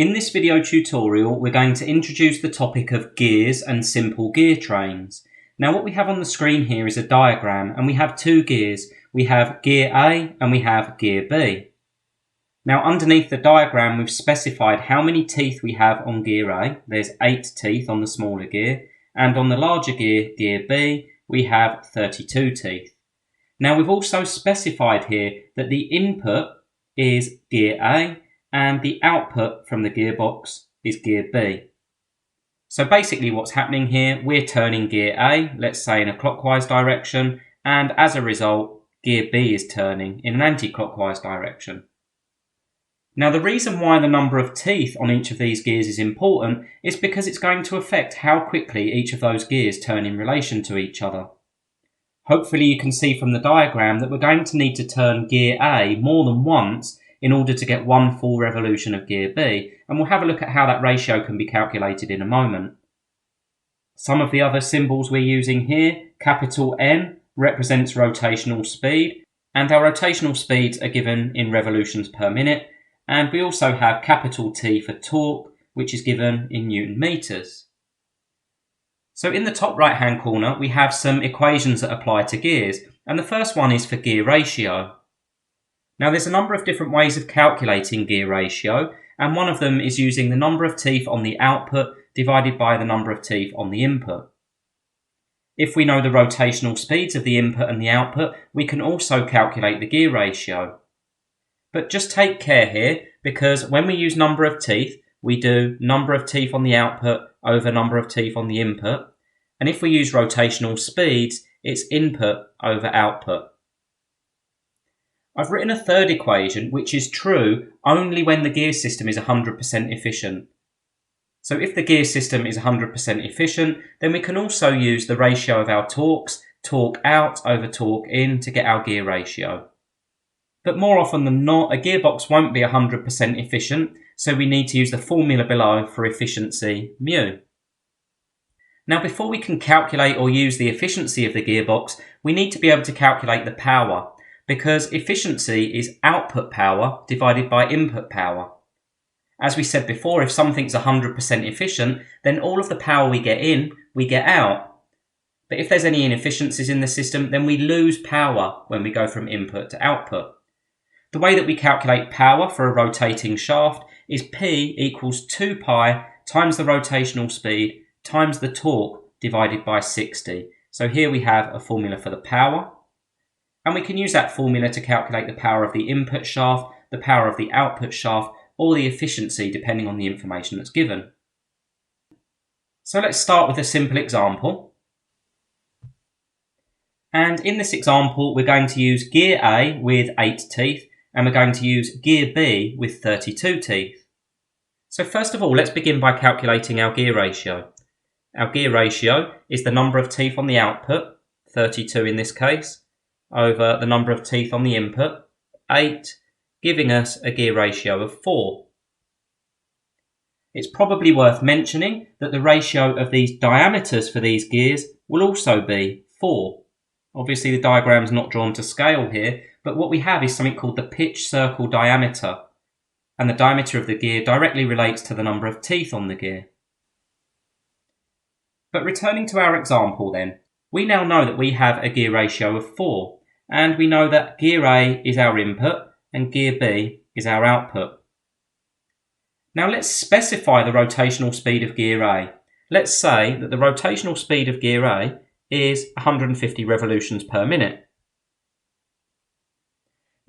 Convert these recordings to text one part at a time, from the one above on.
In this video tutorial, we're going to introduce the topic of gears and simple gear trains. Now what we have on the screen here is a diagram, and we have two gears. We have gear A and we have gear B. Now underneath the diagram we've specified how many teeth we have on gear A. There's 8 teeth on the smaller gear, and on the larger gear, gear B, we have 32 teeth. Now we've also specified here that the input is gear A and the output from the gearbox is gear B. So basically what's happening here, we're turning gear A, let's say in a clockwise direction, and as a result, gear B is turning in an anti-clockwise direction. Now the reason why the number of teeth on each of these gears is important is because it's going to affect how quickly each of those gears turn in relation to each other. Hopefully you can see from the diagram that we're going to need to turn gear A more than once in order to get one full revolution of gear B, and we'll have a look at how that ratio can be calculated in a moment. Some of the other symbols we're using here, capital N represents rotational speed, and our rotational speeds are given in revolutions per minute, and we also have capital T for torque, which is given in Newton meters. So in the top right hand corner we have some equations that apply to gears, and the first one is for gear ratio. Now there's a number of different ways of calculating gear ratio, and one of them is using the number of teeth on the output divided by the number of teeth on the input. If we know the rotational speeds of the input and the output, we can also calculate the gear ratio. But just take care here, because when we use number of teeth, we do number of teeth on the output over number of teeth on the input, and if we use rotational speeds, it's input over output. I've written a third equation which is true only when the gear system is 100% efficient. So if the gear system is 100% efficient, then we can also use the ratio of our torques, torque out over torque in, to get our gear ratio. But more often than not, a gearbox won't be 100% efficient, so we need to use the formula below for efficiency, mu. Now before we can calculate or use the efficiency of the gearbox, we need to be able to calculate the power, because efficiency is output power divided by input power. As we said before, if something's 100% efficient, then all of the power we get in, we get out. But if there's any inefficiencies in the system, then we lose power when we go from input to output. The way that we calculate power for a rotating shaft is P equals 2 pi times the rotational speed times the torque divided by 60. So here we have a formula for the power, and we can use that formula to calculate the power of the input shaft, the power of the output shaft, or the efficiency depending on the information that's given. So let's start with a simple example. And in this example we're going to use gear A with 8 teeth, and we're going to use gear B with 32 teeth. So first of all, let's begin by calculating our gear ratio. Our gear ratio is the number of teeth on the output, 32 in this case, over the number of teeth on the input, 8, giving us a gear ratio of 4. It's probably worth mentioning that the ratio of these diameters for these gears will also be 4. Obviously the diagram's not drawn to scale here, but what we have is something called the pitch circle diameter, and the diameter of the gear directly relates to the number of teeth on the gear. But returning to our example then, we now know that we have a gear ratio of 4, and we know that gear A is our input and gear B is our output. Now let's specify the rotational speed of gear A. Let's say that the rotational speed of gear A is 150 revolutions per minute.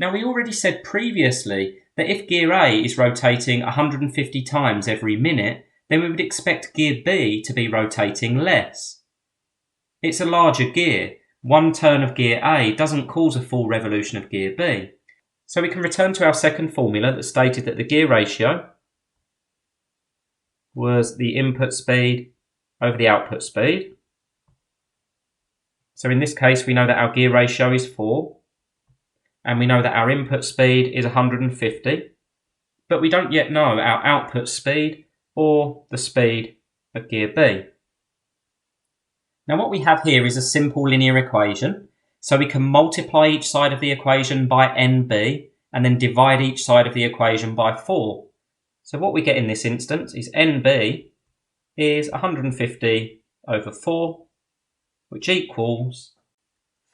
Now we already said previously that if gear A is rotating 150 times every minute, then we would expect gear B to be rotating less. It's a larger gear. One turn of gear A doesn't cause a full revolution of gear B. So we can return to our second formula that stated that the gear ratio was the input speed over the output speed. So in this case we know that our gear ratio is 4, and we know that our input speed is 150, but we don't yet know our output speed or the speed of gear B. Now what we have here is a simple linear equation, so we can multiply each side of the equation by NB and then divide each side of the equation by 4. So what we get in this instance is NB is 150 over 4, which equals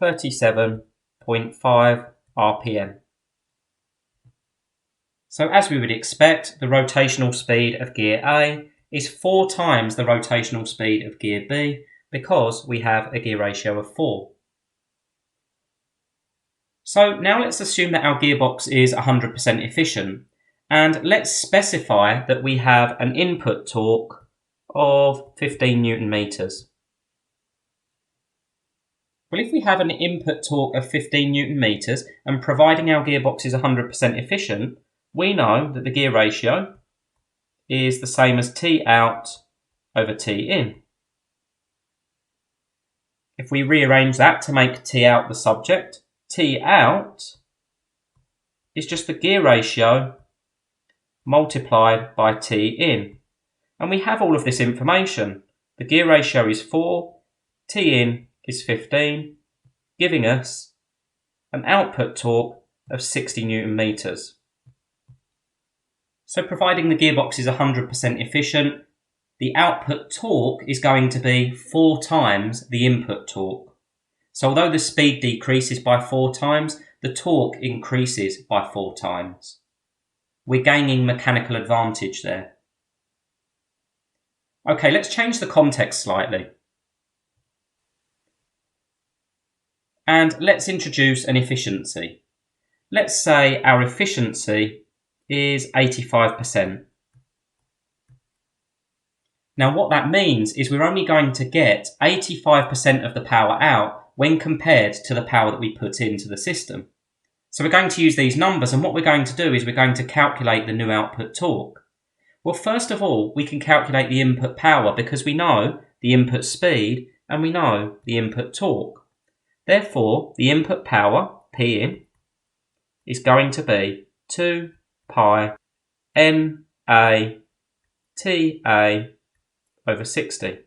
37.5 RPM. So as we would expect, the rotational speed of gear A is 4 times the rotational speed of gear B because we have a gear ratio of 4. So now let's assume that our gearbox is 100% efficient, and let's specify that we have an input torque of 15 Newton meters. Well, if we have an input torque of 15 Newton meters and providing our gearbox is 100% efficient, we know that the gear ratio is the same as T out over T in. If we rearrange that to make T out the subject, T out is just the gear ratio multiplied by T in. And we have all of this information. The gear ratio is 4, T in is 15, giving us an output torque of 60 Newton meters. So providing the gearbox is 100% efficient, the output torque is going to be 4 times the input torque. So although the speed decreases by 4 times, the torque increases by 4 times. We're gaining mechanical advantage there. Okay, let's change the context slightly. And let's introduce an efficiency. Let's say our efficiency is 85%. Now what that means is we're only going to get 85% of the power out when compared to the power that we put into the system. So we're going to use these numbers, and what we're going to do is we're going to calculate the new output torque. Well, first of all, we can calculate the input power because we know the input speed and we know the input torque. Therefore, the input power, P in, is going to be 2 pi NA TA over 60.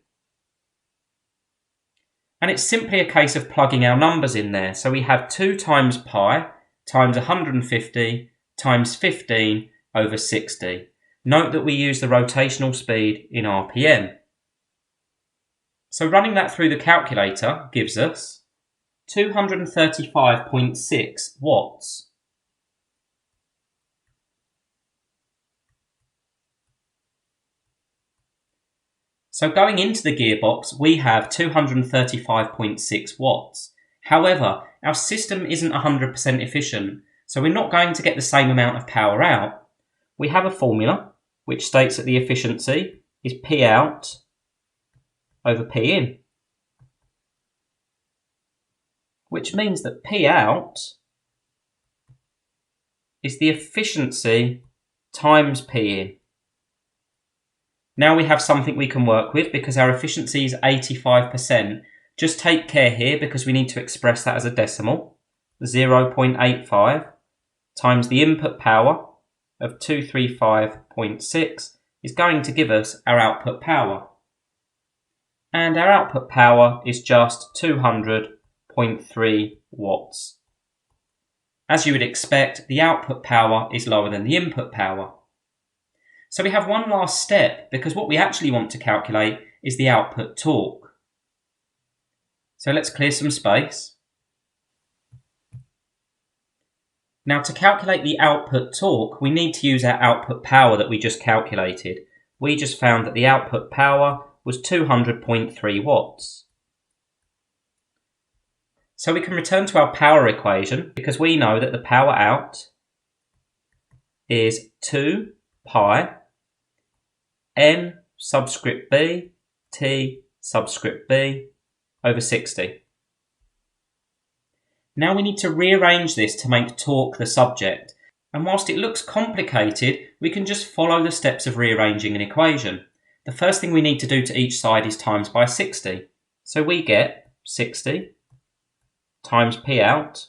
And it's simply a case of plugging our numbers in there. So we have 2 times pi times 150 times 15 over 60. Note that we use the rotational speed in RPM. So running that through the calculator gives us 235.6 watts. So going into the gearbox, we have 235.6 watts. However, our system isn't 100% efficient, so we're not going to get the same amount of power out. We have a formula which states that the efficiency is P out over P in, which means that P out is the efficiency times P in. Now we have something we can work with because our efficiency is 85%. Just take care here because we need to express that as a decimal. 0.85 times the input power of 235.6 is going to give us our output power. And our output power is just 200.3 watts. As you would expect, the output power is lower than the input power. So we have one last step because what we actually want to calculate is the output torque. So let's clear some space. Now to calculate the output torque, we need to use our output power that we just calculated. We just found that the output power was 200.3 watts. So we can return to our power equation because we know that the power out is 2 pi N subscript B T subscript B over 60. Now we need to rearrange this to make torque the subject, and whilst it looks complicated, we can just follow the steps of rearranging an equation. The first thing we need to do to each side is times by 60. So we get 60 times P out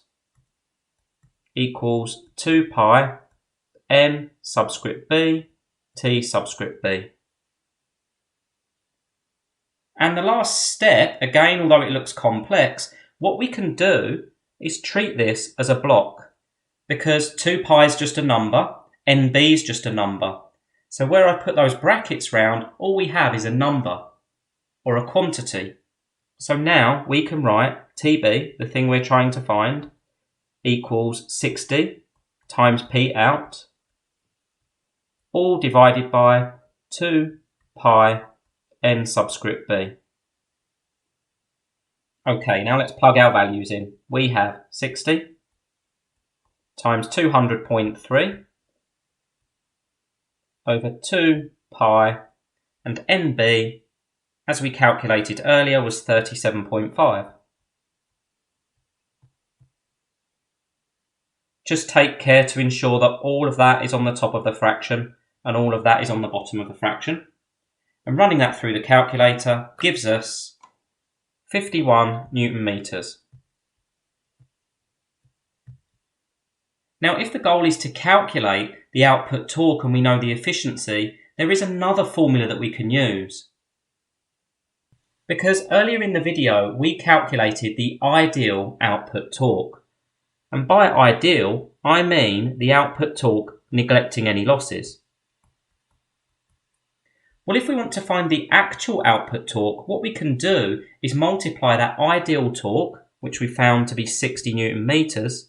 equals 2 pi N subscript B T subscript B. And the last step, again, although it looks complex, what we can do is treat this as a block because 2 pi is just a number, NB is just a number. So where I put those brackets round, all we have is a number or a quantity. So now we can write TB, the thing we're trying to find, equals 60 times P out, all divided by 2 pi n subscript b. Okay, now let's plug our values in. We have 60 times 200.3 over 2 pi, and NB, as we calculated earlier, was 37.5. Just take care to ensure that all of that is on the top of the fraction and all of that is on the bottom of the fraction. And running that through the calculator gives us 51 Newton meters. Now, if the goal is to calculate the output torque and we know the efficiency, there is another formula that we can use. Because earlier in the video, we calculated the ideal output torque. And by ideal, I mean the output torque neglecting any losses. Well, if we want to find the actual output torque, what we can do is multiply that ideal torque, which we found to be 60 Newton meters,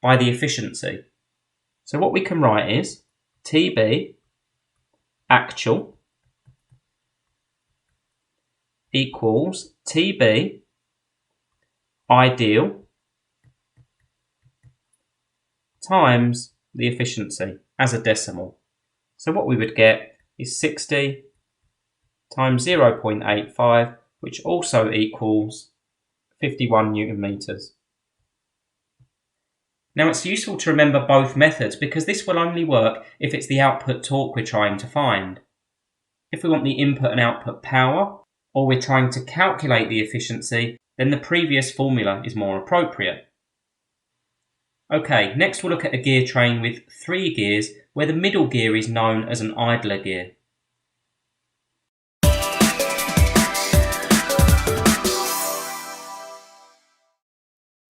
by the efficiency. So what we can write is TB actual equals TB ideal times the efficiency as a decimal. So what we would get is 60 times 0.85, which also equals 51 Newton meters. Now it's useful to remember both methods because this will only work if it's the output torque we're trying to find. If we want the input and output power, or we're trying to calculate the efficiency, then the previous formula is more appropriate. Okay, next we'll look at a gear train with 3 gears where the middle gear is known as an idler gear.